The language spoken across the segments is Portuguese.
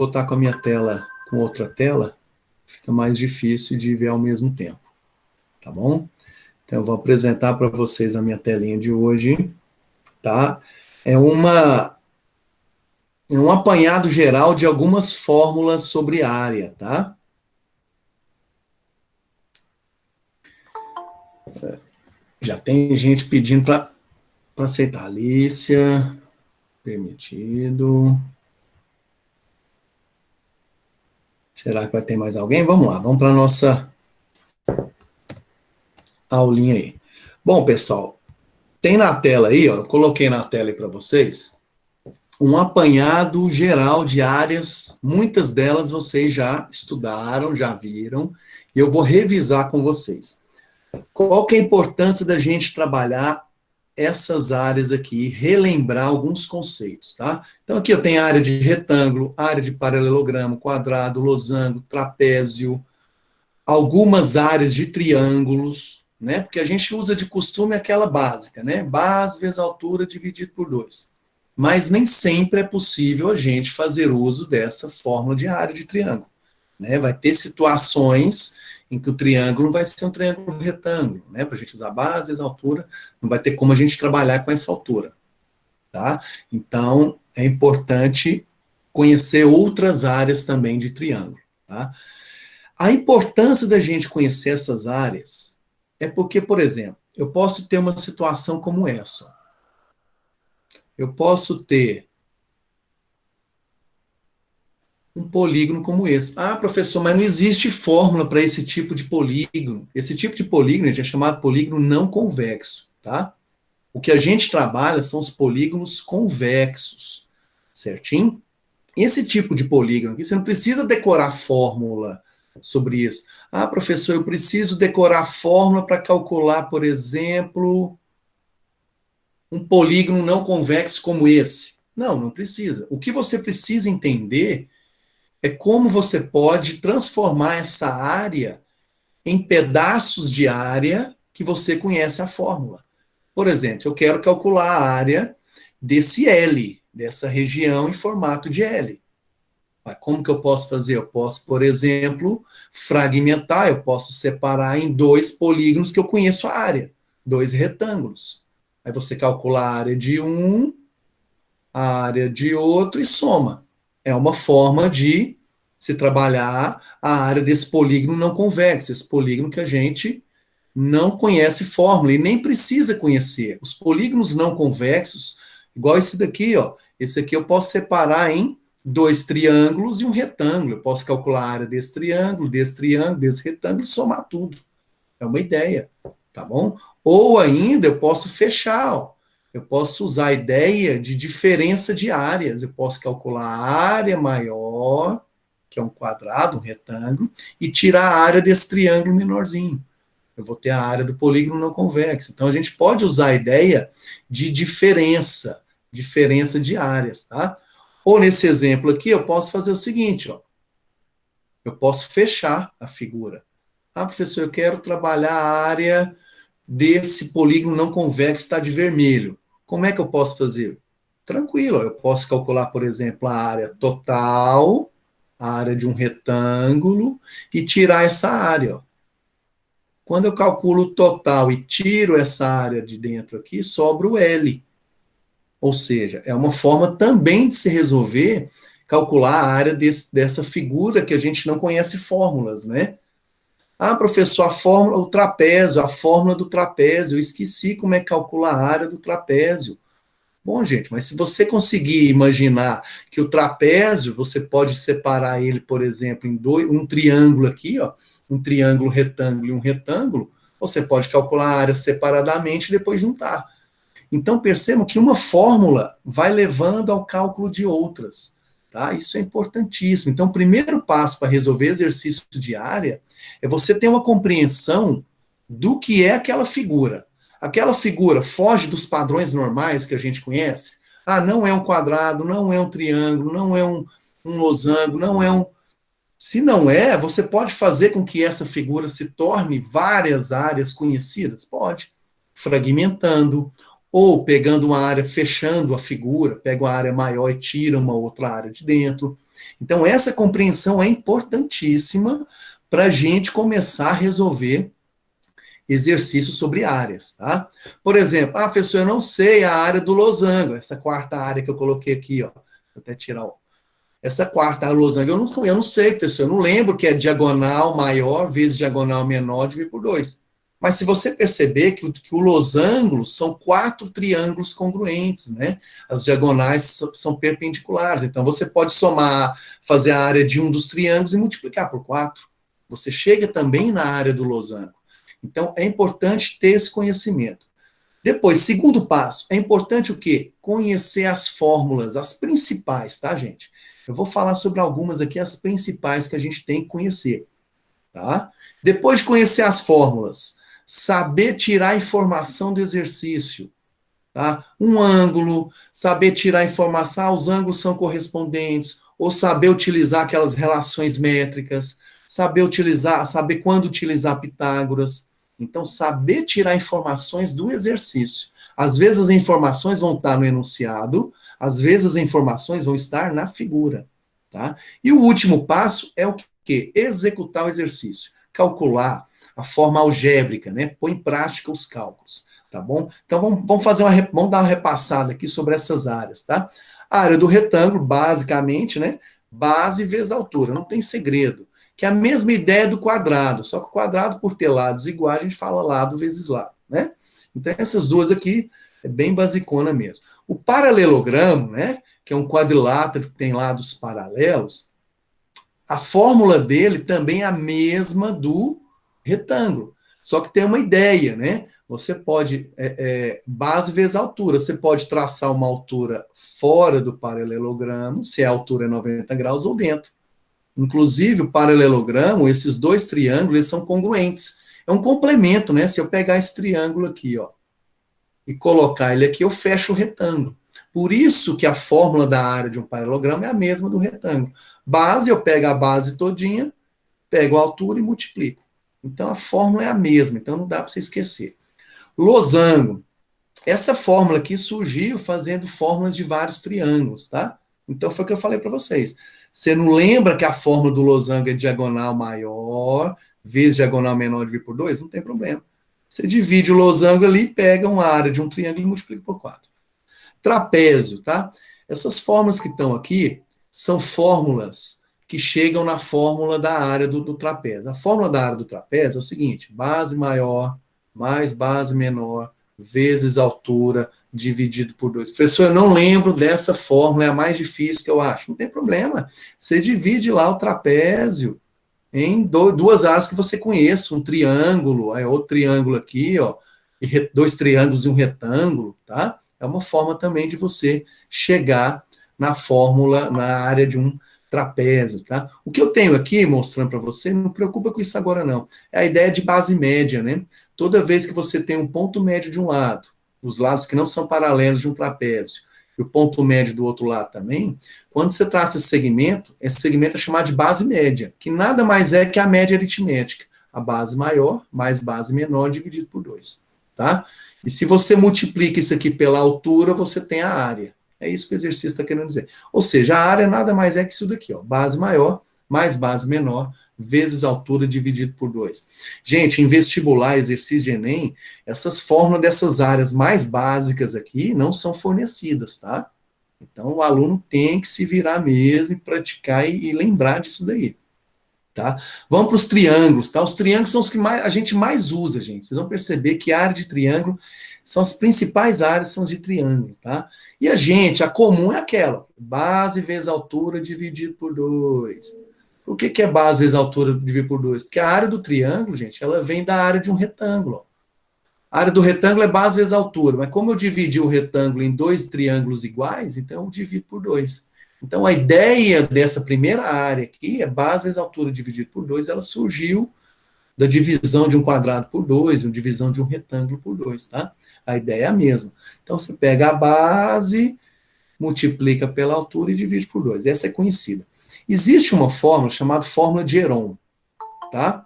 botar com a minha tela com outra tela, fica mais difícil de ver ao mesmo tempo, tá bom? Então, eu vou apresentar para vocês a minha telinha de hoje, tá? É um apanhado geral de algumas fórmulas sobre área, tá? Já tem gente pedindo para aceitar. Alicia, permitido. Será que vai ter mais alguém? Vamos lá, vamos para a nossa aulinha aí. Bom, pessoal, tem na tela aí, ó, eu coloquei na tela aí para vocês, um apanhado geral de áreas, muitas delas vocês já estudaram, já viram, e eu vou revisar com vocês. Qual que é a importância da gente trabalhar essas áreas aqui, relembrar alguns conceitos, tá? Então aqui eu tenho a área de retângulo, área de paralelogramo, quadrado, losango, trapézio, algumas áreas de triângulos, né? Porque a gente usa de costume aquela básica, né? Base vezes altura dividido por 2. Mas nem sempre é possível a gente fazer uso dessa fórmula de área de triângulo, né? Vai ter situações em que o triângulo vai ser um triângulo retângulo, né? Para a gente usar base vezes altura, não vai ter como a gente trabalhar com essa altura, tá? Então, é importante conhecer outras áreas também de triângulo, tá? A importância da gente conhecer essas áreas é porque, por exemplo, eu posso ter uma situação como essa. Eu posso ter um polígono como esse. Ah, professor, mas não existe fórmula para esse tipo de polígono. Esse tipo de polígono é chamado polígono não convexo, tá? O que a gente trabalha são os polígonos convexos, certinho? Esse tipo de polígono aqui, você não precisa decorar fórmula sobre isso. Ah, professor, eu preciso decorar fórmula para calcular, por exemplo, um polígono não convexo como esse. Não, não precisa. O que você precisa entender é como você pode transformar essa área em pedaços de área que você conhece a fórmula. Por exemplo, eu quero calcular a área desse L, dessa região em formato de L. Mas como que eu posso fazer? Eu posso, por exemplo, fragmentar, eu posso separar em 2 polígonos que eu conheço a área, 2 retângulos. Aí você calcula a área de um, a área de outro e soma. É uma forma de se trabalhar a área desse polígono não convexo, esse polígono que a gente não conhece fórmula e nem precisa conhecer. Os polígonos não convexos, igual esse daqui, ó, esse aqui eu posso separar em 2 triângulos e um retângulo. Eu posso calcular a área desse triângulo, desse retângulo e somar tudo. É uma ideia, tá bom? Ou ainda eu posso fechar, ó. Eu posso usar a ideia de diferença de áreas. Eu posso calcular a área maior, que é um quadrado, um retângulo, e tirar a área desse triângulo menorzinho. Eu vou ter a área do polígono não convexo. Então a gente pode usar a ideia de diferença de áreas, tá? Ou nesse exemplo aqui, eu posso fazer o seguinte, ó. Eu posso fechar a figura. Ah, professor, eu quero trabalhar a área desse polígono não convexo, está de vermelho. Como é que eu posso fazer? Tranquilo, eu posso calcular, por exemplo, a área total, a área de um retângulo, e tirar essa área, ó. Quando eu calculo o total e tiro essa área de dentro aqui, sobra o L. Ou seja, é uma forma também de se resolver, calcular a área dessa figura que a gente não conhece fórmulas, né? Ah, professor, a fórmula, o trapézio, a fórmula do trapézio, eu esqueci como é que calcula a área do trapézio. Bom, gente, mas se você conseguir imaginar que o trapézio, você pode separar ele, por exemplo, em um triângulo aqui, ó, um triângulo retângulo e um retângulo, você pode calcular a área separadamente e depois juntar. Então, percebam que uma fórmula vai levando ao cálculo de outras, tá? Isso é importantíssimo. Então, o primeiro passo para resolver exercício de área é você ter uma compreensão do que é aquela figura. Aquela figura foge dos padrões normais que a gente conhece? Ah, não é um quadrado, não é um triângulo, não é um losango, não é um... Se não é, você pode fazer com que essa figura se torne várias áreas conhecidas? Pode. Fragmentando, ou pegando uma área, fechando a figura, pega uma área maior e tira uma outra área de dentro. Então, essa compreensão é importantíssima para a gente começar a resolver exercícios sobre áreas, tá? Por exemplo, professor, eu não sei a área do losango, essa quarta área que eu coloquei aqui, ó. Vou até tirar essa quarta área do losango. Eu não sei, professor, eu não lembro que é diagonal maior vezes diagonal menor dividido por 2. Mas se você perceber que o losango são 4 triângulos congruentes, né? As diagonais são perpendiculares. Então, você pode somar, fazer a área de um dos triângulos e multiplicar por 4. Você chega também na área do losango. Então, é importante ter esse conhecimento. Depois, segundo passo, é importante o quê? Conhecer as fórmulas, as principais, tá, gente? Eu vou falar sobre algumas aqui, as principais que a gente tem que conhecer, tá? Depois de conhecer as fórmulas, saber tirar informação do exercício, tá? Um ângulo, saber tirar informação, os ângulos são correspondentes, ou saber utilizar aquelas relações métricas, saber quando utilizar Pitágoras. Então, saber tirar informações do exercício. Às vezes as informações vão estar no enunciado, às vezes as informações vão estar na figura, tá? E o último passo é o quê? Executar o exercício, calcular a forma algébrica, né? Pôr em prática os cálculos, tá bom? Então vamos dar uma repassada aqui sobre essas áreas, tá? A área do retângulo, basicamente, né? Base vezes altura, não tem segredo. Que é a mesma ideia do quadrado, só que o quadrado, por ter lados iguais, a gente fala lado vezes lado, né? Então, essas duas aqui é bem basicona mesmo. O paralelogramo, né? Que é um quadrilátero que tem lados paralelos, a fórmula dele também é a mesma do retângulo, só que tem uma ideia, né? Você pode, base vezes altura, você pode traçar uma altura fora do paralelogramo, se a altura é 90 graus, ou dentro. Inclusive, o paralelogramo, esses dois triângulos, eles são congruentes. É um complemento, né? Se eu pegar esse triângulo aqui, ó, e colocar ele aqui, eu fecho o retângulo. Por isso que a fórmula da área de um paralelogramo é a mesma do retângulo. Base, eu pego a base todinha, pego a altura e multiplico. Então, a fórmula é a mesma, então não dá para você esquecer. Losango. Essa fórmula aqui surgiu fazendo fórmulas de vários triângulos, tá? Então, foi o que eu falei para vocês. Você não lembra que a fórmula do losango é diagonal maior vezes diagonal menor dividido por 2? Não tem problema. Você divide o losango ali, pega uma área de um triângulo e multiplica por 4. Trapézio, tá? Essas fórmulas que estão aqui são fórmulas que chegam na fórmula da área do trapézio. A fórmula da área do trapézio é o seguinte: base maior mais base menor vezes altura dividido por 2. Professor, eu não lembro dessa fórmula, é a mais difícil que eu acho. Não tem problema. Você divide lá o trapézio em duas áreas que você conheça, um triângulo, aí outro triângulo aqui, ó, e dois triângulos e um retângulo, tá? É uma forma também de você chegar na fórmula, na área de um trapézio, tá? O que eu tenho aqui mostrando para você, não preocupa com isso agora não, é a ideia de base média, né? Toda vez que você tem um ponto médio de um lado, os lados que não são paralelos de um trapézio, e o ponto médio do outro lado também, quando você traça esse segmento é chamado de base média, que nada mais é que a média aritmética, a base maior mais base menor dividido por 2, tá? E se você multiplica isso aqui pela altura, você tem a área. É isso que o exercício está querendo dizer. Ou seja, a área nada mais é que isso daqui, ó, base maior mais base menor vezes altura dividido por 2. Gente, em vestibular, exercício de Enem, essas fórmulas dessas áreas mais básicas aqui não são fornecidas, tá? Então, o aluno tem que se virar mesmo e praticar e lembrar disso daí, tá? Vamos para os triângulos, tá? Os triângulos são os que a gente mais usa, gente. Vocês vão perceber que a área de triângulo são as principais áreas, são as de triângulo, tá? E a comum é aquela, base vezes altura dividido por 2. Por que é base vezes altura dividido por 2? Porque a área do triângulo, gente, ela vem da área de um retângulo. A área do retângulo é base vezes altura, mas como eu dividi o retângulo em dois triângulos iguais, então eu divido por 2. Então a ideia dessa primeira área aqui é base vezes altura dividido por 2, ela surgiu da divisão de um quadrado por 2, uma divisão de um retângulo por 2, tá? A ideia é a mesma. Então você pega a base, multiplica pela altura e divide por 2. Essa é conhecida. Existe uma fórmula chamada fórmula de Heron, tá?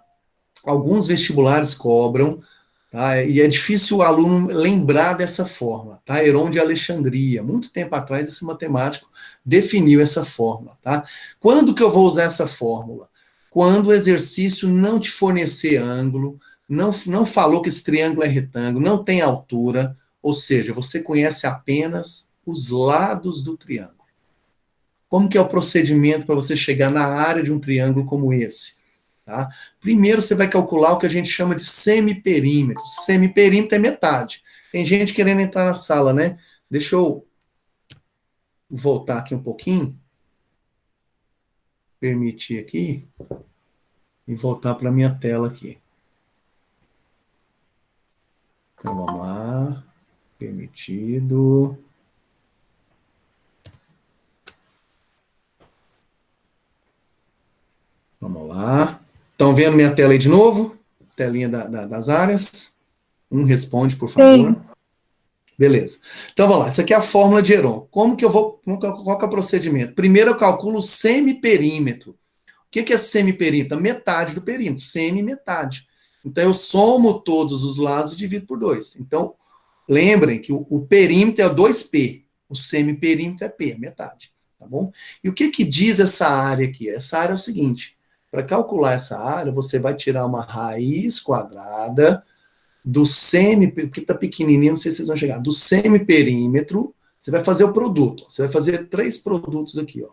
Alguns vestibulares cobram, tá? E é difícil o aluno lembrar dessa fórmula, tá? Heron de Alexandria, muito tempo atrás, esse matemático definiu essa fórmula, tá? Quando que eu vou usar essa fórmula? Quando o exercício não te fornecer ângulo, não falou que esse triângulo é retângulo, não tem altura, ou seja, você conhece apenas os lados do triângulo. Como que é o procedimento para você chegar na área de um triângulo como esse? Tá? Primeiro você vai calcular o que a gente chama de semiperímetro. Semiperímetro é metade. Tem gente querendo entrar na sala, né? Deixa eu voltar aqui um pouquinho. Permitir aqui. E voltar para a minha tela aqui. Então vamos lá. Permitido. Vamos lá. Estão vendo minha tela aí de novo? Telinha das áreas. Responde, por favor. Sim. Beleza. Então, vamos lá. Essa aqui é a fórmula de Heron. Como que eu vou... Qual que é o procedimento? Primeiro eu calculo o semiperímetro. O que é semiperímetro? Metade do perímetro. Semi-metade. Então, eu somo todos os lados e divido por 2. Então, lembrem que o perímetro é 2P. O semiperímetro é P, metade. Tá bom? E o que diz essa área aqui? Essa área é o seguinte. Para calcular essa área, você vai tirar uma raiz quadrada do porque está pequenininho, não sei se vocês vão chegar, do semiperímetro, você vai fazer o produto. Você vai fazer 3 produtos aqui, ó.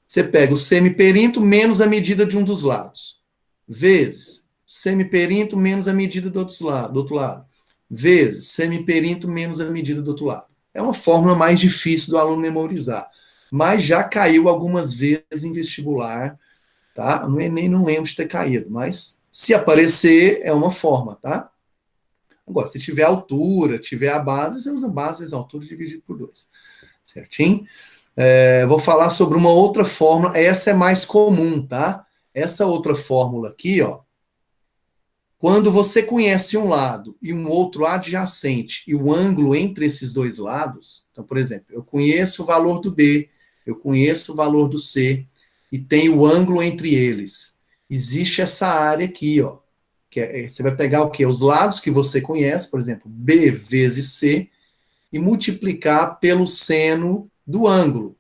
Você pega o semiperímetro menos a medida de um dos lados, vezes semiperímetro menos a medida do outro lado, vezes semiperímetro menos a medida do outro lado. É uma fórmula mais difícil do aluno memorizar, mas já caiu algumas vezes em vestibular, tá? No Enem não lembro de ter caído, mas se aparecer, é uma forma, tá? Agora, se tiver altura, tiver a base, você usa a base vezes a altura dividido por 2. Certinho? Vou falar sobre uma outra fórmula, essa é mais comum, tá? Essa outra fórmula aqui, ó, quando você conhece um lado e um outro adjacente e o ângulo entre esses dois lados, então, por exemplo, eu conheço o valor do B, eu conheço o valor do C e tenho o ângulo entre eles. Existe essa área aqui, ó, que você vai pegar o quê? Os lados que você conhece, por exemplo, B vezes C, e multiplicar pelo seno do ângulo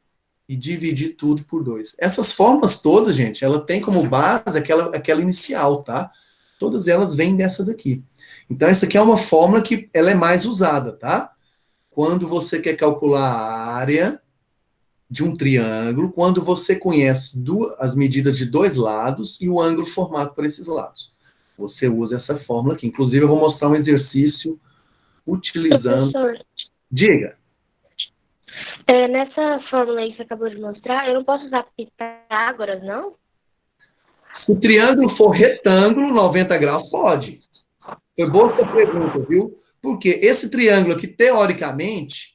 e dividir tudo por 2. Essas fórmulas todas, gente, ela tem como base aquela inicial, tá? Todas elas vêm dessa daqui. Então, essa aqui é uma fórmula que ela é mais usada, tá? Quando você quer calcular a área de um triângulo, quando você conhece as medidas de 2 lados e o ângulo formado por esses lados. Você usa essa fórmula aqui. Inclusive, eu vou mostrar um exercício utilizando... Professor, Diga. nessa fórmula aí que você acabou de mostrar, eu não posso usar Pitágoras, não? Se o triângulo for retângulo, 90 graus, pode. Foi boa essa pergunta, viu? Porque esse triângulo aqui, teoricamente,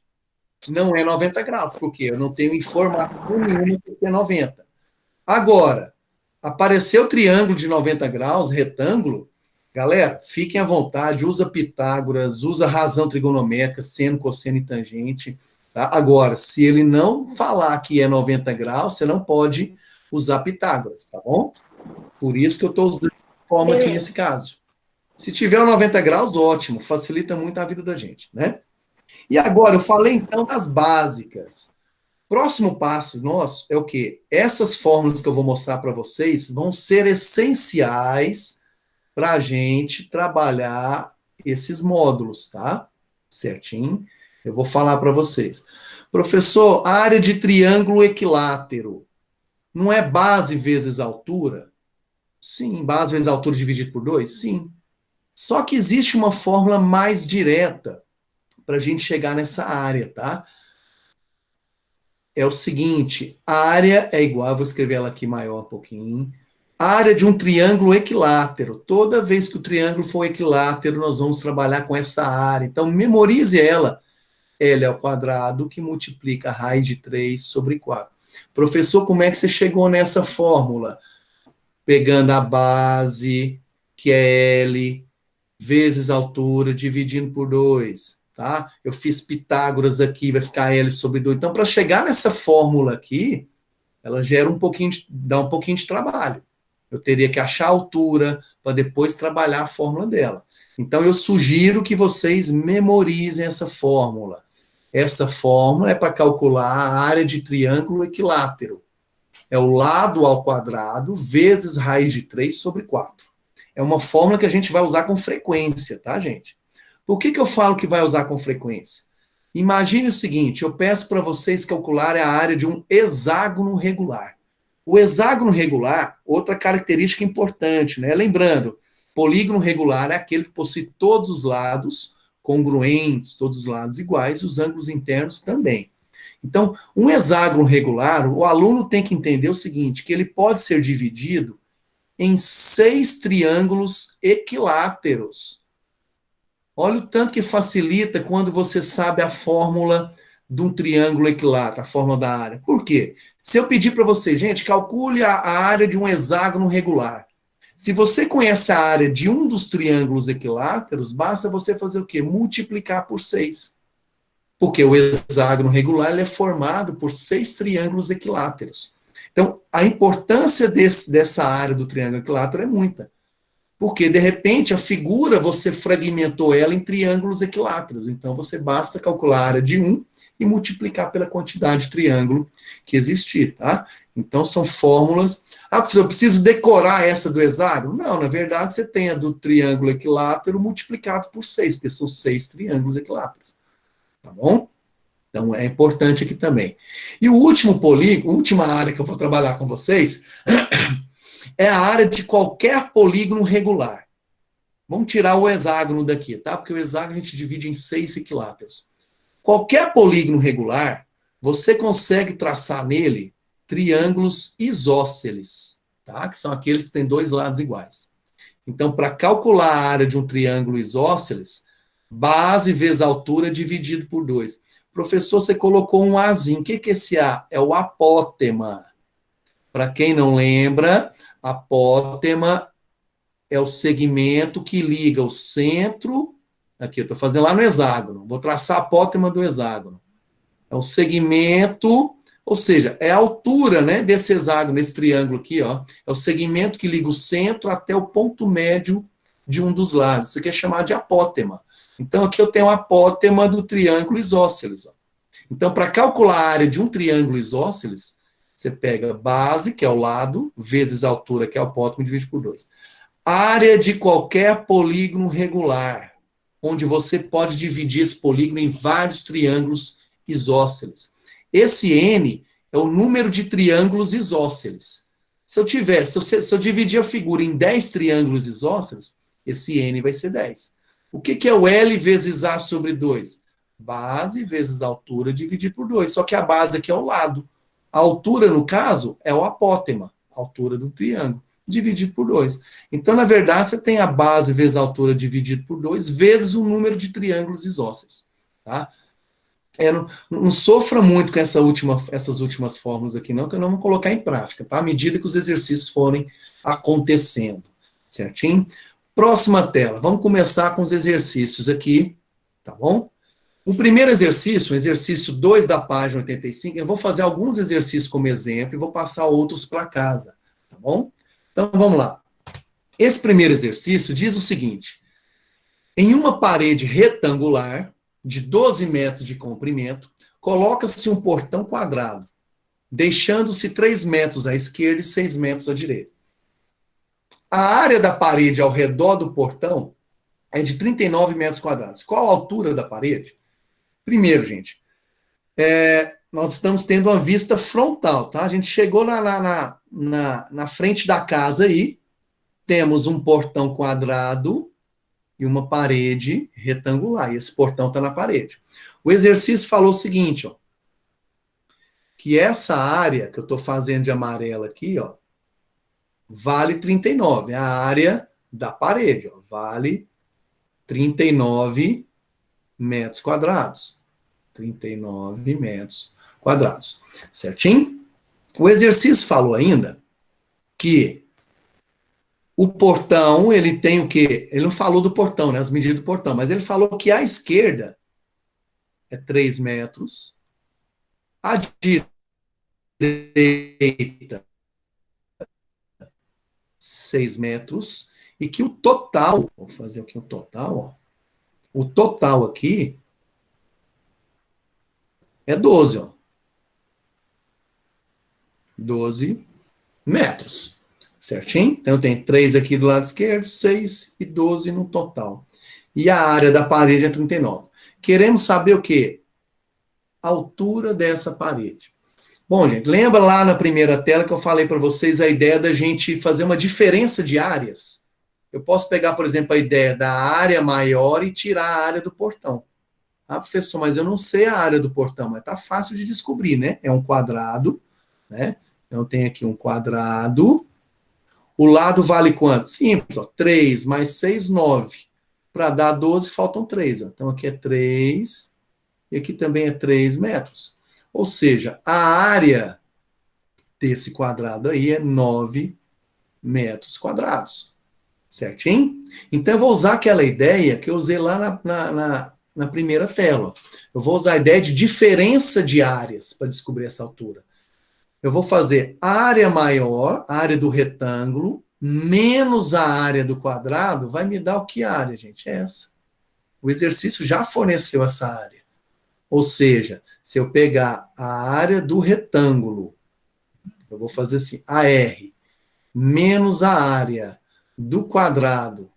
não é 90 graus, porque eu não tenho informação nenhuma que é 90. Agora, apareceu o triângulo de 90 graus, retângulo, galera, fiquem à vontade, usa Pitágoras, usa razão trigonométrica, seno, cosseno e tangente. Tá? Agora, se ele não falar que é 90 graus, você não pode usar Pitágoras, tá bom? Por isso que eu estou usando a forma aqui nesse caso. Se tiver 90 graus, ótimo, facilita muito a vida da gente, né? E agora, eu falei então das básicas. Próximo passo nosso é o quê? Essas fórmulas que eu vou mostrar para vocês vão ser essenciais para a gente trabalhar esses módulos, tá? Certinho? Eu vou falar para vocês. Professor, área de triângulo equilátero não é base vezes altura? Sim. Base vezes altura dividido por 2? Sim. Só que existe uma fórmula mais direta para a gente chegar nessa área, tá? É o seguinte, a área é igual, vou escrever ela aqui maior um pouquinho, a área de um triângulo equilátero. Toda vez que o triângulo for equilátero, nós vamos trabalhar com essa área. Então, memorize ela. L ao quadrado, que multiplica a raiz de 3 sobre 4. Professor, como é que você chegou nessa fórmula? Pegando a base, que é L, vezes a altura, dividindo por 2, tá? Eu fiz Pitágoras aqui, vai ficar L sobre 2. Então, para chegar nessa fórmula aqui, ela gera dá um pouquinho de trabalho. Eu teria que achar a altura para depois trabalhar a fórmula dela. Então, eu sugiro que vocês memorizem essa fórmula. Essa fórmula é para calcular a área de triângulo equilátero. É o lado ao quadrado vezes raiz de 3 sobre 4. É uma fórmula que a gente vai usar com frequência, tá, gente? Por que eu falo que vai usar com frequência? Imagine o seguinte, eu peço para vocês calcularem a área de um hexágono regular. O hexágono regular, outra característica importante, né? Lembrando, polígono regular é aquele que possui todos os lados congruentes, todos os lados iguais, e os ângulos internos também. Então, um hexágono regular, o aluno tem que entender o seguinte, que ele pode ser dividido em 6 triângulos equiláteros. Olha o tanto que facilita quando você sabe a fórmula de um triângulo equilátero, a fórmula da área. Por quê? Se eu pedir para você, gente, calcule a área de um hexágono regular. Se você conhece a área de um dos triângulos equiláteros, basta você fazer o quê? Multiplicar por 6. Porque o hexágono regular ele é formado por 6 triângulos equiláteros. Então, a importância dessa área do triângulo equilátero é muita. Porque, de repente, a figura, você fragmentou ela em triângulos equiláteros. Então, você basta calcular a área de um e multiplicar pela quantidade de triângulo que existir, tá? Então, são fórmulas. Ah, professor, eu preciso decorar essa do hexágono? Não, na verdade, você tem a do triângulo equilátero multiplicado por 6, porque são 6 triângulos equiláteros. Tá bom? Então, é importante aqui também. E o último polígono, a última área que eu vou trabalhar com vocês, é a área de qualquer polígono regular. Vamos tirar o hexágono daqui, tá? Porque o hexágono a gente divide em 6 equiláteros. Qualquer polígono regular, você consegue traçar nele triângulos isósceles, tá? Que são aqueles que têm dois lados iguais. Então, para calcular a área de um triângulo isósceles, base vezes altura dividido por 2. Professor, você colocou um Azinho. O que é esse A? É o apótema. Para quem não lembra, apótema é o segmento que liga o centro. Aqui, eu estou fazendo lá no hexágono. Vou traçar a apótema do hexágono. É o segmento, ou seja, é a altura, né, desse hexágono, desse triângulo aqui, ó. É o segmento que liga o centro até o ponto médio de um dos lados. Isso aqui é chamado de apótema. Então, aqui eu tenho a apótema do triângulo isósceles. Ó. Então, para calcular a área de um triângulo isósceles, você pega base, que é o lado, vezes a altura, que é o apótema, e divide por 2. Área de qualquer polígono regular, onde você pode dividir esse polígono em vários triângulos isósceles. Esse N é o número de triângulos isósceles. Se eu dividir a figura em 10 triângulos isósceles, esse N vai ser 10. O que é o L vezes A sobre 2? Base vezes altura dividido por 2. Só que a base aqui é o lado. A altura, no caso, é o apótema, a altura do triângulo, dividido por 2. Então, na verdade, você tem a base vezes a altura dividido por 2, vezes o número de triângulos isósceles. Tá? Não sofra muito com essas últimas fórmulas aqui, não, que eu não vou colocar em prática, tá? À medida que os exercícios forem acontecendo. Certinho? Próxima tela. Vamos começar com os exercícios aqui, tá bom? O primeiro exercício, o exercício 2 da página 85, eu vou fazer alguns exercícios como exemplo e vou passar outros para casa, tá bom? Então, vamos lá. Esse primeiro exercício diz o seguinte: em uma parede retangular de 12 metros de comprimento, coloca-se um portão quadrado, deixando-se 3 metros à esquerda e 6 metros à direita. A área da parede ao redor do portão é de 39 metros quadrados. Qual a altura da parede? Primeiro, gente, nós estamos tendo uma vista frontal, tá? A gente chegou na frente da casa aí, temos um portão quadrado e uma parede retangular. E esse portão está na parede. O exercício falou o seguinte, ó, que essa área que eu estou fazendo de amarelo aqui, ó, vale 39. É a área da parede, ó, vale 39 metros quadrados. 39 metros quadrados. Certinho? O exercício falou ainda que o portão, ele tem o quê? Ele não falou do portão, né? As medidas do portão, mas ele falou que à esquerda é 3 metros, à direita 6 metros e que o total, vou fazer aqui o total, ó, o total aqui é 12, ó. 12 metros. Certinho? Então, eu tenho 3 aqui do lado esquerdo, 6 e 12 no total. E a área da parede é 39. Queremos saber o quê? A altura dessa parede. Bom, gente, lembra lá na primeira tela que eu falei para vocês a ideia da gente fazer uma diferença de áreas? Eu posso pegar, por exemplo, a ideia da área maior e tirar a área do portão. Ah, professor, mas eu não sei a área do portão, mas tá fácil de descobrir, né? É um quadrado, né? Então, tem aqui um quadrado. O lado vale quanto? Simples, ó, 3 mais 6, 9. Para dar 12, faltam 3. Ó. Então, aqui é 3 e aqui também é 3 metros. Ou seja, a área desse quadrado aí é 9 metros quadrados. Certinho? Então, eu vou usar aquela ideia que eu usei lá na primeira tela. Eu vou usar a ideia de diferença de áreas para descobrir essa altura. Eu vou fazer área maior, área do retângulo, menos a área do quadrado, vai me dar o que área, gente? É essa. O exercício já forneceu essa área. Ou seja, se eu pegar a área do retângulo, eu vou fazer assim, AR, menos a área do quadrado,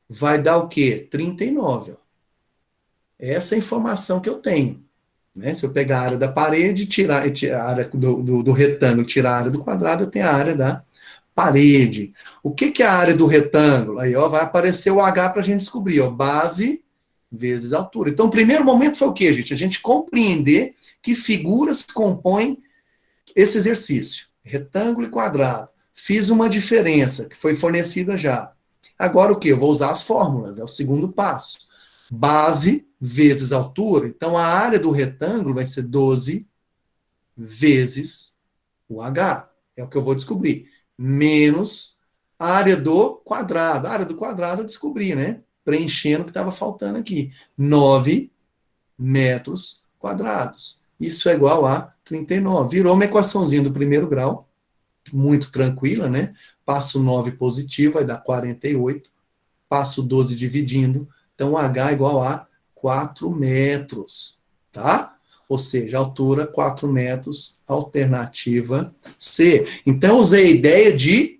vai dar o quê? 39. Ó. Essa é a informação que eu tenho. Né? Se eu pegar a área da parede, tirar a área do retângulo, tirar a área do quadrado, eu tenho a área da parede. O que é a área do retângulo? Aí ó, vai aparecer o H para a gente descobrir. Ó, base vezes altura. Então, o primeiro momento foi o quê, gente? A gente compreender que figuras compõem esse exercício. Retângulo e quadrado. Fiz uma diferença que foi fornecida já. Agora o quê? Eu vou usar as fórmulas. É o segundo passo. Base vezes altura. Então, a área do retângulo vai ser 12 vezes o H. É o que eu vou descobrir. Menos a área do quadrado. A área do quadrado eu descobri, né? Preenchendo o que estava faltando aqui. 9 metros quadrados. Isso é igual a 39. Virou uma equaçãozinha do primeiro grau. Muito tranquila, né? Passo 9 positivo, vai dar 48. Passo 12 dividindo. Então, H é igual a 4 metros, tá? Ou seja, altura 4 metros, alternativa C. Então, usei a ideia de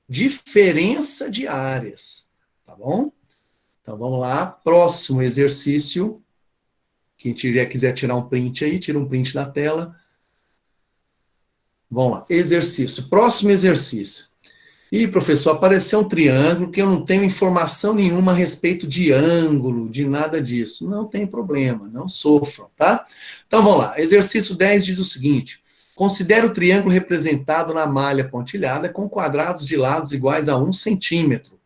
diferença de áreas, tá bom? Então, vamos lá. Próximo exercício. Quem quiser tirar um print aí, tira um print da tela. Vamos lá. Exercício. Próximo exercício. Ih, professor, apareceu um triângulo que eu não tenho informação nenhuma a respeito de ângulo, de nada disso. Não tem problema, não sofram, tá? Então vamos lá. Exercício 10 diz o seguinte: considere o triângulo representado na malha pontilhada com quadrados de lados iguais a 1 centímetro.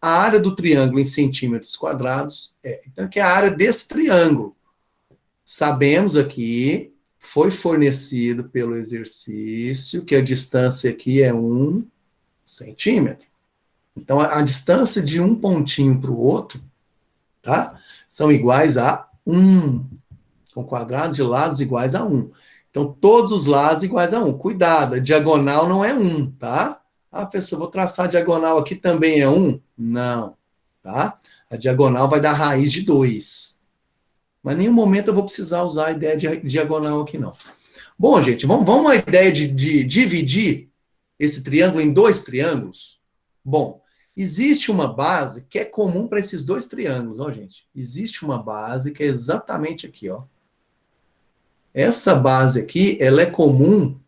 A área do triângulo em centímetros quadrados é. Então, aqui é a área desse triângulo. Sabemos aqui, foi fornecido pelo exercício, que a distância aqui é 1 centímetro. Então, a distância de um pontinho para o outro, tá? São iguais a 1, com quadrado de lados iguais a 1. Então, todos os lados iguais a 1. Cuidado, a diagonal não é 1, tá? Ah, professor, vou traçar a diagonal aqui, também é 1? Não, tá? A diagonal vai dar raiz de 2. Mas em nenhum momento eu vou precisar usar a ideia de diagonal aqui, não. Bom, gente, vamos à ideia de dividir esse triângulo em dois triângulos? Bom, existe uma base que é comum para esses dois triângulos, ó, gente. Existe uma base que é exatamente aqui, ó. Essa base aqui, ela é comum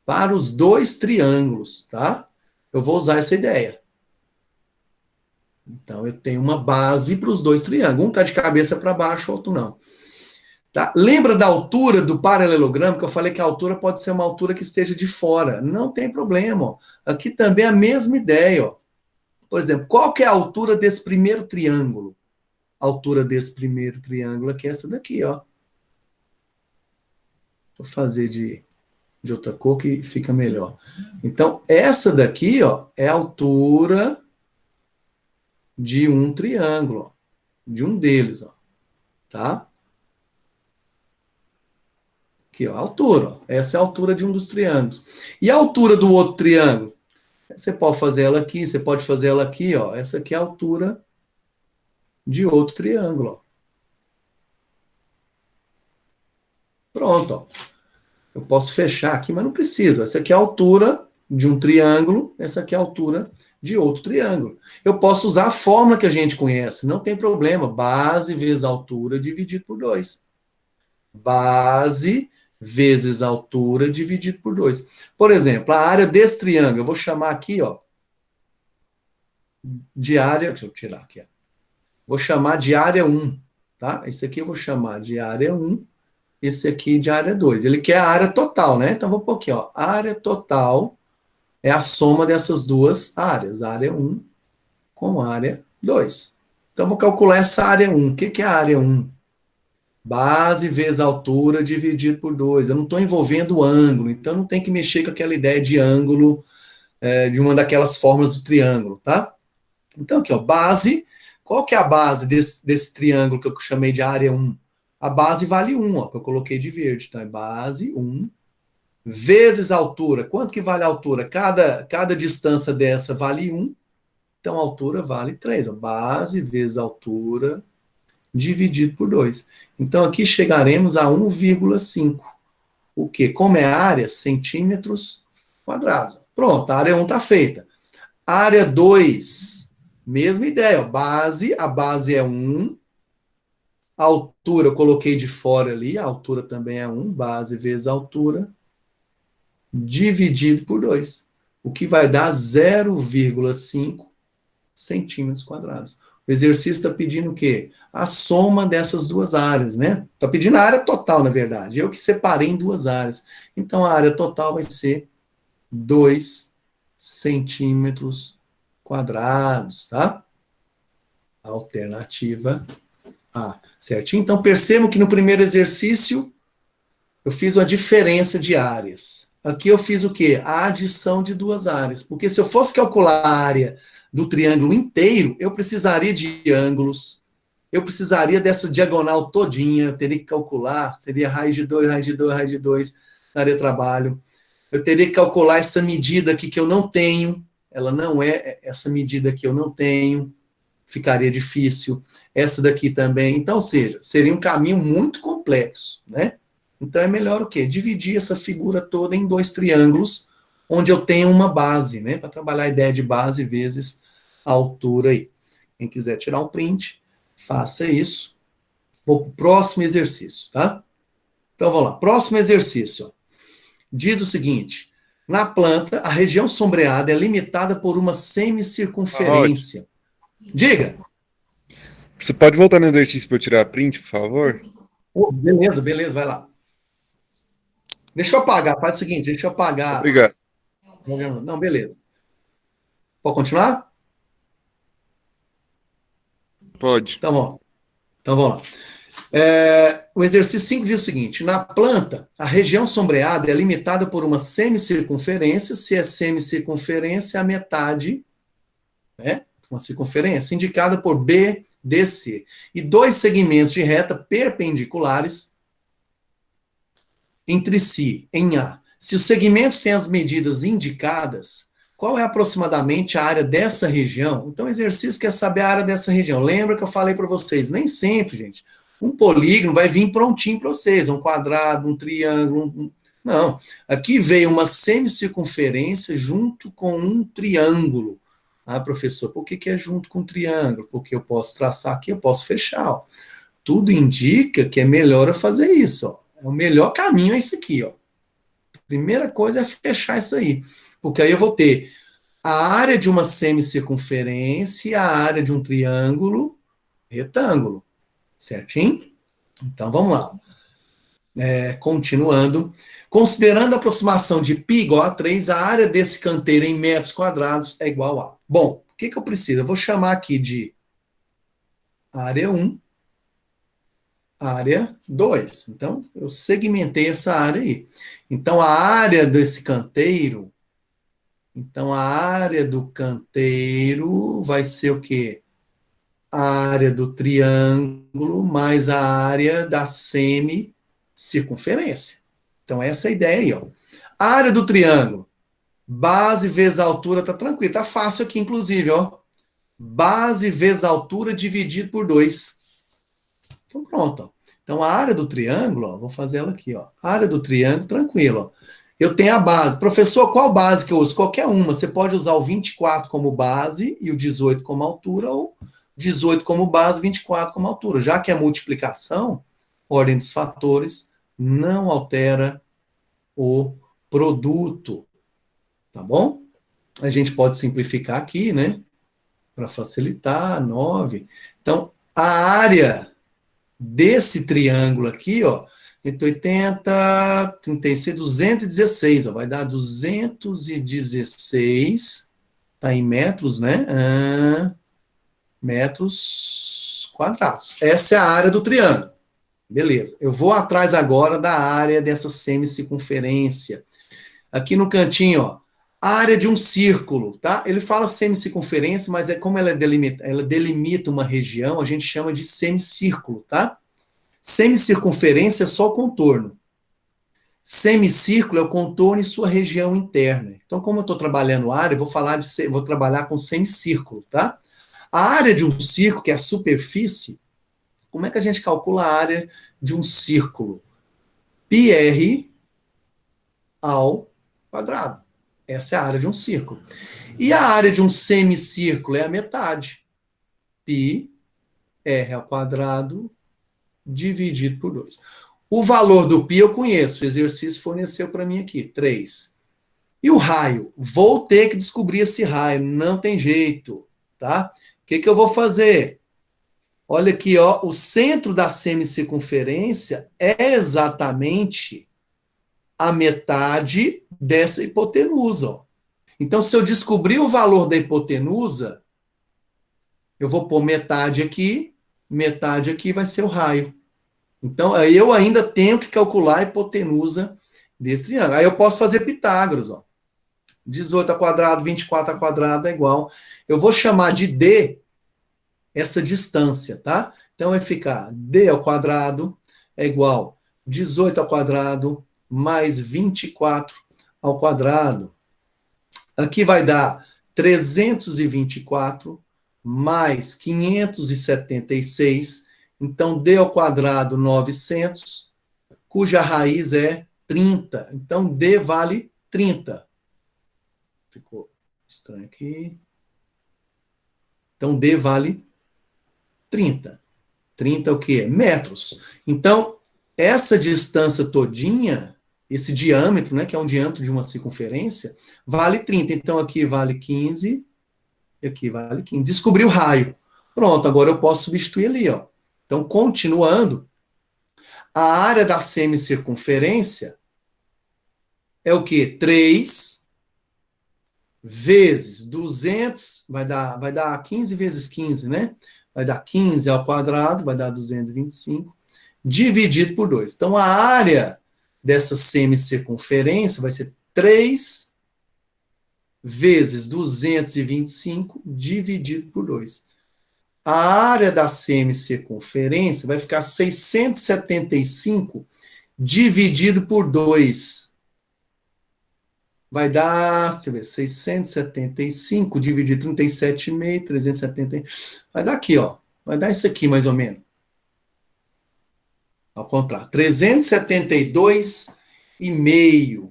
para os dois triângulos, tá? Eu vou usar essa ideia. Então, eu tenho uma base para os dois triângulos. Um está de cabeça para baixo, o outro não. Tá? Lembra da altura do paralelogramo, que eu falei que a altura pode ser uma altura que esteja de fora. Não tem problema. Ó. Aqui também é a mesma ideia. Ó. Por exemplo, qual que é a altura desse primeiro triângulo? A altura desse primeiro triângulo aqui é essa daqui, ó. Vou fazer de outra cor que fica melhor. Então, essa daqui, ó, é a altura de um triângulo, ó, de um deles, ó, tá? Aqui, ó, a altura, ó, essa é a altura de um dos triângulos. E a altura do outro triângulo? Você pode fazer ela aqui, você pode fazer ela aqui, ó. Essa aqui é a altura de outro triângulo, ó. Pronto, ó. Eu posso fechar aqui, mas não precisa. Essa aqui é a altura de um triângulo, essa aqui é a altura de outro triângulo. Eu posso usar a fórmula que a gente conhece, não tem problema. Base vezes altura dividido por 2. Base vezes altura dividido por 2. Por exemplo, a área desse triângulo, eu vou chamar aqui, ó, de área, deixa eu tirar aqui, ó. Vou chamar de área 1, tá? Esse aqui eu vou chamar de área 1, esse aqui de área 2. Ele quer a área total, né? Então, vou pôr aqui, ó. A área total é a soma dessas duas áreas, área 1 com área 2. Então, vou calcular essa área 1. O que é a área 1? Base vezes altura dividido por 2. Eu não estou envolvendo o ângulo, então não tem que mexer com aquela ideia de ângulo, de uma daquelas formas do triângulo, tá? Então, aqui, ó, base. Qual que é a base desse triângulo que eu chamei de área 1? A base vale 1, ó, que eu coloquei de verde. Então, é base 1 vezes a altura. Quanto que vale a altura? Cada distância dessa vale 1. Então, a altura vale 3. Ó. Base vezes altura dividido por 2. Então, aqui chegaremos a 1,5. O quê? Como é a área? Centímetros quadrados. Pronto, a área 1 está feita. Área 2, mesma ideia. Ó. A base é 1. A altura eu coloquei de fora ali, a altura também é 1. Base vezes altura dividido por 2. O que vai dar 0,5 centímetros quadrados. O exercício está pedindo o quê? A soma dessas duas áreas, né? Está pedindo a área total, na verdade. Eu que separei em duas áreas. Então, a área total vai ser 2 centímetros quadrados, tá? Alternativa A. Certinho? Então, percebam que no primeiro exercício eu fiz a diferença de áreas. Aqui eu fiz o quê? A adição de duas áreas. Porque se eu fosse calcular a área do triângulo inteiro, eu precisaria de ângulos, eu precisaria dessa diagonal todinha, eu teria que calcular, seria raiz de 2, raiz de 2, raiz de 2, daria trabalho. Eu teria que calcular essa medida aqui que eu não tenho, ela não é essa medida que eu não tenho, ficaria difícil. Essa daqui também. Então, ou seja, seria um caminho muito complexo, né? Então é melhor o quê? Dividir essa figura toda em dois triângulos, onde eu tenho uma base, né? Para trabalhar a ideia de base vezes a altura aí. Quem quiser tirar um print, faça isso. Vou para o próximo exercício, tá? Então vamos lá. Próximo exercício. Ó. Diz o seguinte: na planta, a região sombreada é limitada por uma Ótimo. semicircunferência. Diga. Você pode voltar no exercício para eu tirar print, por favor? Oh, beleza, beleza, vai lá. Deixa eu apagar, faz o seguinte, deixa eu apagar. Obrigado. Não, beleza. Pode continuar? Pode. Então vamos lá. O exercício 5 diz o seguinte: na planta, a região sombreada é limitada por uma semicircunferência. Se é semicircunferência, a metade, né? Uma circunferência, indicada por BDC. E dois segmentos de reta perpendiculares entre si, em A. Se os segmentos têm as medidas indicadas, qual é aproximadamente a área dessa região? Então, o exercício quer saber a área dessa região. Lembra que eu falei para vocês, nem sempre, gente, um polígono vai vir prontinho para vocês, um quadrado, um triângulo, não. Aqui veio uma semicircunferência junto com um triângulo. Ah, professor, por que é junto com um triângulo? Porque eu posso traçar aqui, eu posso fechar, ó. Tudo indica que é melhor eu fazer isso, ó. O melhor caminho é esse aqui, ó. Primeira coisa é fechar isso aí. Porque aí eu vou ter a área de uma semicircunferência e a área de um triângulo retângulo. Certinho? Então, vamos lá. Continuando. Considerando a aproximação de π igual a 3, a área desse canteiro em metros quadrados é igual a... Bom, o que eu preciso? Eu vou chamar aqui de área 1, área 2. Então, eu segmentei essa área aí. Então, a área desse canteiro, então a área do canteiro vai ser o quê? A área do triângulo mais a área da semicircunferência. Então, essa é a ideia aí, ó. A área do triângulo, Base vezes altura, tá tranquilo. Tá fácil aqui, inclusive, ó. Base vezes altura dividido por 2. Então, pronto, ó. Então, a área do triângulo, ó, vou fazer ela aqui, ó. A área do triângulo, tranquilo, ó. Eu tenho a base. Professor, qual base que eu uso? Qualquer uma. Você pode usar o 24 como base e o 18 como altura, ou 18 como base, 24 como altura. Já que é multiplicação, ordem dos fatores não altera o produto, tá bom? A gente pode simplificar aqui, né? Para facilitar, 9. Então, a área desse triângulo aqui, ó, 180, 36, 216, ó, vai dar 216, tá em metros, né? Metros quadrados. Essa é a área do triângulo. Beleza. Eu vou atrás agora da área dessa semicircunferência. Aqui no cantinho, ó, a área de um círculo, tá? Ele fala semicircunferência, mas é como ela delimita uma região, a gente chama de semicírculo, tá? Semicircunferência é só o contorno. Semicírculo é o contorno e sua região interna. Então, como eu estou trabalhando área, eu vou trabalhar com semicírculo, tá? A área de um círculo, que é a superfície, como é que a gente calcula a área de um círculo? πr ao quadrado. Essa é a área de um círculo. E a área de um semicírculo é a metade. πr ao quadrado dividido por 2. O valor do π eu conheço, o exercício forneceu para mim aqui, 3. E o raio? Vou ter que descobrir esse raio, não tem jeito, tá? O que eu vou fazer? Olha aqui, ó, o centro da semicircunferência é exatamente a metade dessa hipotenusa, ó. Então, se eu descobrir o valor da hipotenusa, eu vou pôr metade aqui vai ser o raio. Então, eu ainda tenho que calcular a hipotenusa desse triângulo. Aí eu posso fazer Pitágoras, ó. 18 ao quadrado, 24 ao quadrado é igual. Eu vou chamar de D essa distância, tá? Então, vai ficar D ao quadrado é igual 18 ao quadrado mais 24 ao quadrado. Aqui vai dar 324 mais 576. Então, D ao quadrado, 900, cuja raiz é 30. Então, D vale 30. Ficou estranho aqui. Então, D vale 30. 30 é o quê? Metros. Então, essa distância todinha, esse diâmetro, né, que é um diâmetro de uma circunferência, vale 30. Então, aqui vale 15, e aqui vale 15. Descobri o raio. Pronto, agora eu posso substituir ali, ó. Então, continuando, a área da semicircunferência é o quê? 3 vezes 200, vai dar 15 vezes 15, né? Vai dar 15 ao quadrado, vai dar 225, dividido por 2. Então, a área dessa semicircunferência vai ser 3 vezes 225, dividido por 2. A área da semicircunferência vai ficar 675 dividido por 2. Vai dar, deixa eu ver, 675 dividido 37,5, 370. Vai dar aqui, ó. Vai dar isso aqui, mais ou menos. Ao contrário, 372,5.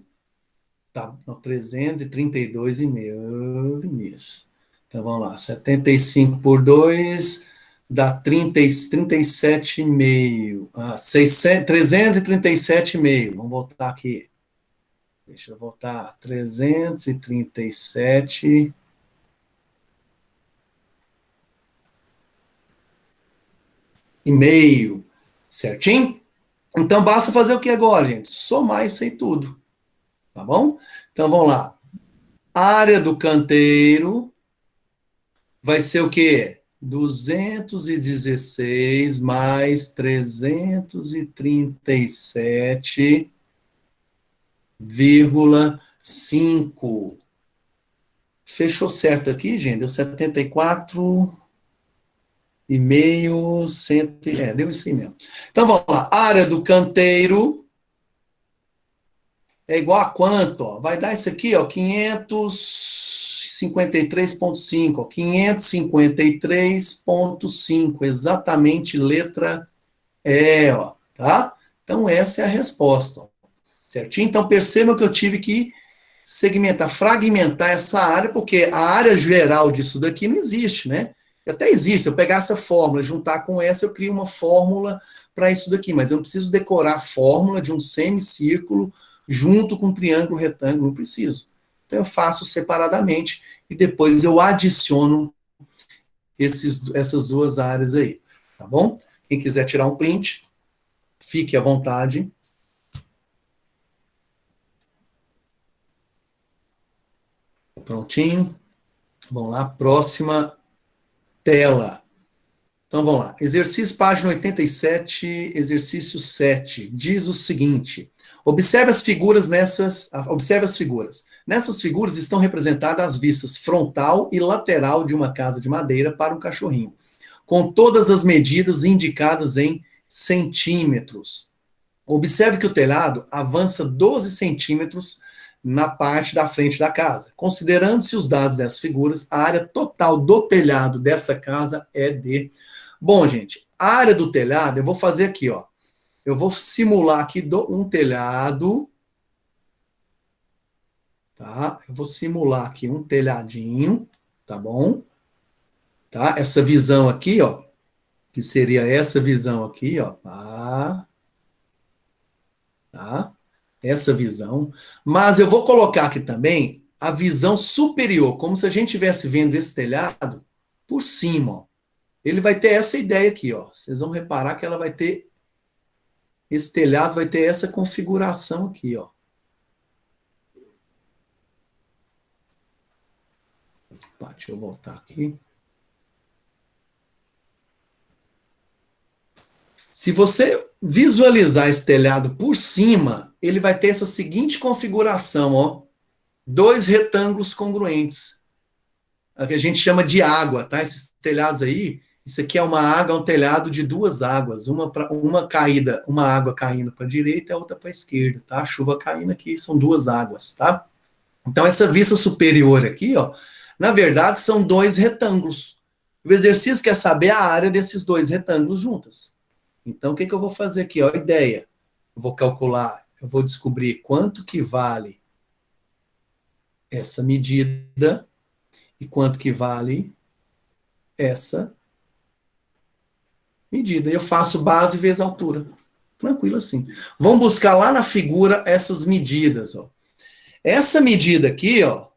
Tá, não, 332,5. Vinícius. Então, vamos lá. 75 por 2 dá 37,5. 337,5. Vamos voltar aqui. Deixa eu voltar. 337 e meio. Certinho? Então, basta fazer o que agora, gente? Somar isso aí tudo. Tá bom? Então, vamos lá. Área do canteiro vai ser o quê? 216 mais 337,5. Fechou certo aqui, gente? Deu 74,5, deu isso aí mesmo. Então, vamos lá. Área do canteiro é igual a quanto? Ó? Vai dar isso aqui, ó, 553,5, ó, 553,5, exatamente letra E, ó, tá? Então, essa é a resposta, ó, certinho? Então, percebam que eu tive que segmentar, fragmentar essa área, porque a área geral disso daqui não existe, né? Até existe, se eu pegar essa fórmula, juntar com essa, eu crio uma fórmula para isso daqui, mas eu não preciso decorar a fórmula de um semicírculo junto com um triângulo retângulo, não preciso. Então eu faço separadamente e depois eu adiciono essas duas áreas aí, tá bom? Quem quiser tirar um print, fique à vontade. Prontinho. Vamos lá, próxima tela. Então vamos lá. Exercício página 87, exercício 7. Diz o seguinte: observe as figuras observe as figuras. Nessas figuras estão representadas as vistas frontal e lateral de uma casa de madeira para um cachorrinho, com todas as medidas indicadas em centímetros. Observe que o telhado avança 12 centímetros na parte da frente da casa. Considerando-se os dados dessas figuras, a área total do telhado dessa casa é de... Bom, gente, a área do telhado, eu vou fazer aqui, ó. Eu vou simular aqui um telhado, tá? Eu vou simular aqui um telhadinho, tá bom? Tá? Essa visão aqui, ó, que seria essa visão aqui, ó, tá? Essa visão. Mas eu vou colocar aqui também a visão superior, como se a gente estivesse vendo esse telhado por cima, ó. Ele vai ter essa ideia aqui, ó. Vocês vão reparar que ela vai ter, esse telhado vai ter essa configuração aqui, ó. Opa, deixa eu voltar aqui. Se você visualizar esse telhado por cima, ele vai ter essa seguinte configuração, ó. Dois retângulos congruentes. A que a gente chama de água, tá? Esses telhados aí, isso aqui é uma água, um telhado de duas águas, uma caída, uma água caindo para a direita e a outra para a esquerda, tá? A chuva caindo aqui, são duas águas, tá? Então essa vista superior aqui, ó, na verdade são dois retângulos. O exercício quer saber a área desses dois retângulos juntas. Então o que eu vou fazer aqui, ó, a ideia. Eu vou calcular, eu vou descobrir quanto que vale essa medida e quanto que vale essa medida. Eu faço base vezes altura. Tranquilo assim. Vamos buscar lá na figura essas medidas, ó. Essa medida aqui, ó,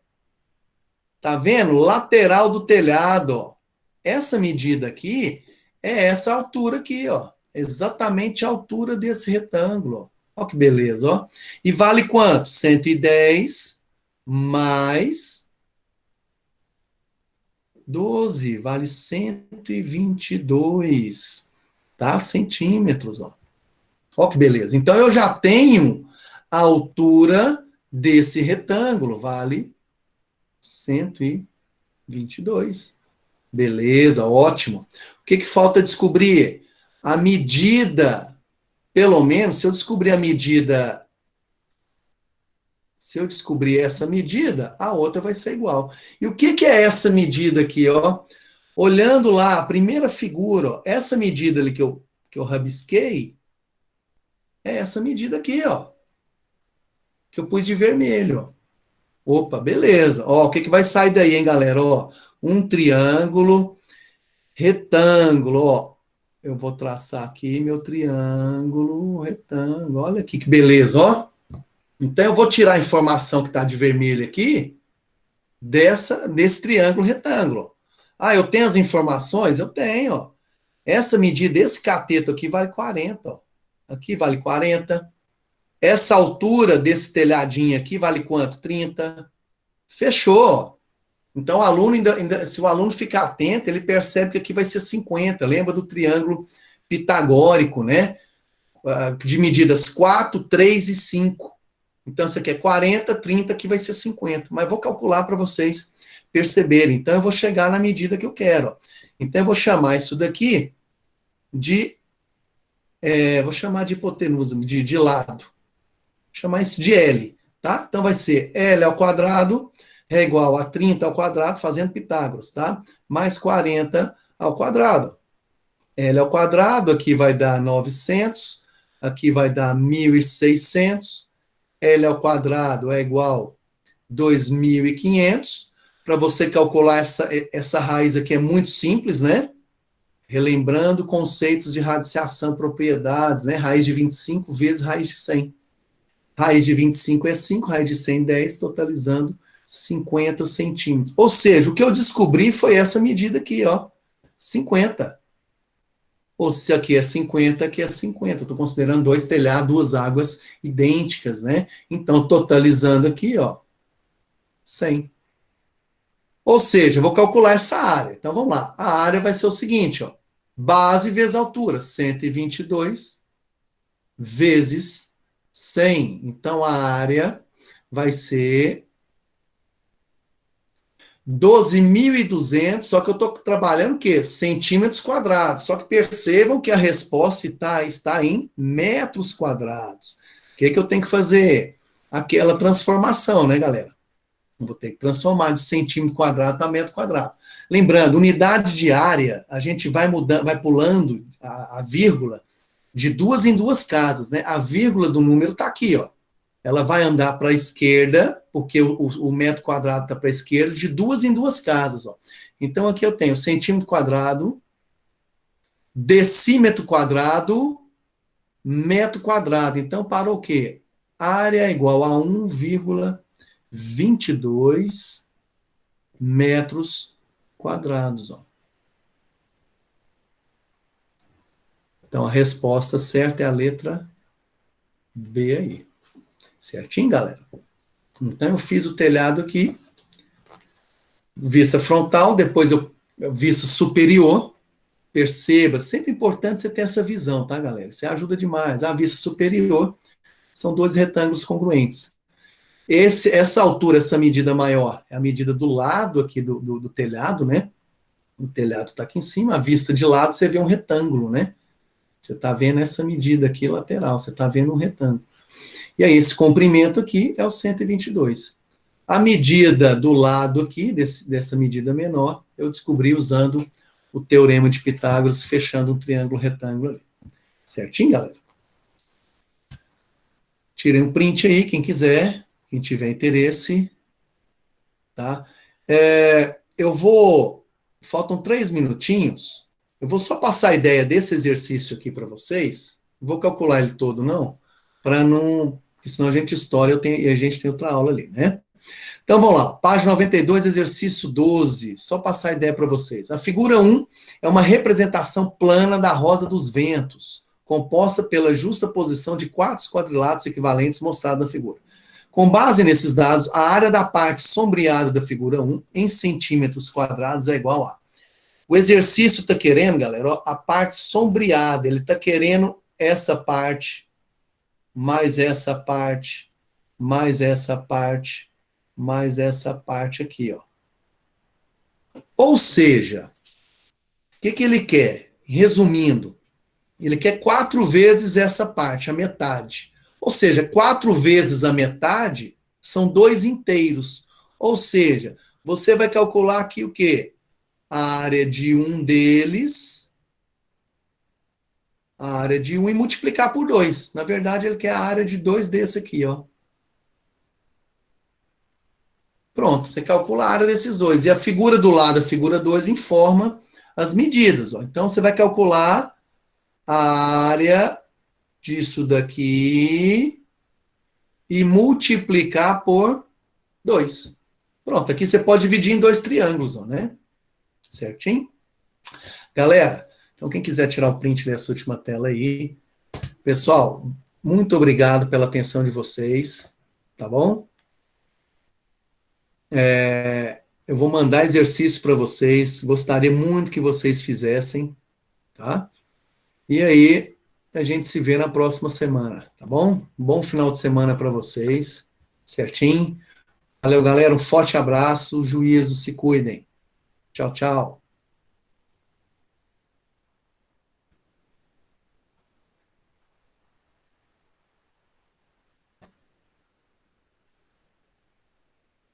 tá vendo? Lateral do telhado, ó. Essa medida aqui é essa altura aqui, ó. Exatamente a altura desse retângulo, ó. Ó que beleza, ó. E vale quanto? 110 mais 12, vale 122, tá? Centímetros, ó. Ó que beleza. Então eu já tenho a altura desse retângulo, vale 122. Beleza, ótimo. O que falta descobrir? A medida, pelo menos, se eu descobrir a medida, se eu descobrir essa medida, a outra vai ser igual. E o que é essa medida aqui, ó? Olhando lá, a primeira figura, ó, essa medida ali que eu rabisquei, é essa medida aqui, ó. Que eu pus de vermelho, ó. Opa, beleza. Ó, o que vai sair daí, hein, galera? Ó, um triângulo retângulo, ó. Eu vou traçar aqui meu triângulo retângulo. Olha aqui que beleza, ó. Então eu vou tirar a informação que está de vermelho aqui desse triângulo retângulo. Ah, eu tenho as informações? Eu tenho, ó. Essa medida, esse cateto aqui vale 40, ó. Aqui vale 40. Essa altura desse telhadinho aqui vale quanto? 30. Fechou. Então, o aluno se o aluno ficar atento, ele percebe que aqui vai ser 50. Lembra do triângulo pitagórico, né? De medidas 4, 3 e 5. Então, isso aqui é 40, 30, aqui vai ser 50. Mas vou calcular para vocês perceberem. Então, eu vou chegar na medida que eu quero. Então, eu vou chamar isso daqui vou chamar de hipotenusa, de lado. Vou chamar isso de L. tá? Então vai ser L ao quadrado é igual a 30 ao quadrado, fazendo Pitágoras, tá? Mais 40 ao quadrado. L ao quadrado, aqui vai dar 900, aqui vai dar 1.600, L ao quadrado é igual a 2.500. Para você calcular essa raiz aqui é muito simples, né? Relembrando conceitos de radiciação, propriedades, né? Raiz de 25 vezes raiz de 100. Raiz de 25 é 5, raiz de 100 é 10, totalizando 50 centímetros. Ou seja, o que eu descobri foi essa medida aqui, ó, 50. Ou se aqui é 50, aqui é 50. Eu estou considerando dois telhados, duas águas idênticas, né? Então, totalizando aqui, ó, 100. Ou seja, eu vou calcular essa área. Então, vamos lá. A área vai ser o seguinte, ó. Base vezes altura, 122 vezes 100. Então, a área vai ser 12.200, só que eu estou trabalhando o quê? Centímetros quadrados. Só que percebam que a resposta está em metros quadrados. O que eu tenho que fazer? Aquela transformação, né, galera? Eu vou ter que transformar de centímetro quadrado para metro quadrado. Lembrando, unidade de área, a gente vai mudando, vai pulando a vírgula de duas em duas casas, né? A vírgula do número está aqui, ó. Ela vai andar para a esquerda, porque o metro quadrado está para a esquerda, de duas em duas casas, ó. Então, aqui eu tenho centímetro quadrado, decímetro quadrado, metro quadrado. Então, para o quê? Área é igual a 1,22 metros quadrados, ó. Então, a resposta certa é a letra B aí. Certinho, galera? Então, eu fiz o telhado aqui, vista frontal, depois eu vista superior. Perceba, sempre importante você ter essa visão, tá, galera? Isso ajuda demais. A vista superior são dois retângulos congruentes. Essa altura, essa medida maior, é a medida do lado aqui do telhado, né? O telhado está aqui em cima, a vista de lado você vê um retângulo, né? Você está vendo essa medida aqui lateral, você está vendo um retângulo. E aí, esse comprimento aqui é o 122. A medida do lado aqui, dessa medida menor, eu descobri usando o teorema de Pitágoras, fechando um triângulo retângulo ali. Certinho, galera? Tirei um print aí, quem quiser, quem tiver interesse. Tá? Faltam 3 minutinhos. Eu vou só passar a ideia desse exercício aqui para vocês. Não vou calcular ele todo, não, para não... Porque senão a gente estoura e a gente tem outra aula ali, né? Então, vamos lá. Página 92, exercício 12. Só passar a ideia para vocês. A figura 1 é uma representação plana da rosa dos ventos, composta pela justa posição de quatro quadriláteros equivalentes mostrado na figura. Com base nesses dados, a área da parte sombreada da figura 1 em centímetros quadrados é igual a... O exercício está querendo, galera, ó, a parte sombreada. Ele está querendo essa parte, mais essa parte, mais essa parte, mais essa parte aqui, ó. Ou seja, o que ele quer? Resumindo, ele quer 4 vezes essa parte, a metade. Ou seja, 4 vezes a metade são 2 inteiros. Ou seja, você vai calcular aqui o quê? A área de um deles, a área de um e multiplicar por 2. Na verdade, ele quer a área de 2 desse aqui, ó. Pronto, você calcula a área desses dois. E a figura do lado, a figura 2, informa as medidas, ó. Então, você vai calcular a área disso daqui e multiplicar por 2. Pronto, aqui você pode dividir em 2 triângulos, ó, né? Certinho? Galera, então quem quiser tirar o print dessa última tela aí. Pessoal, muito obrigado pela atenção de vocês, tá bom? Eu vou mandar exercício para vocês, gostaria muito que vocês fizessem, tá? E aí, a gente se vê na próxima semana, tá bom? Bom final de semana para vocês, certinho? Valeu, galera, um forte abraço, juízo, se cuidem. Tchau, tchau.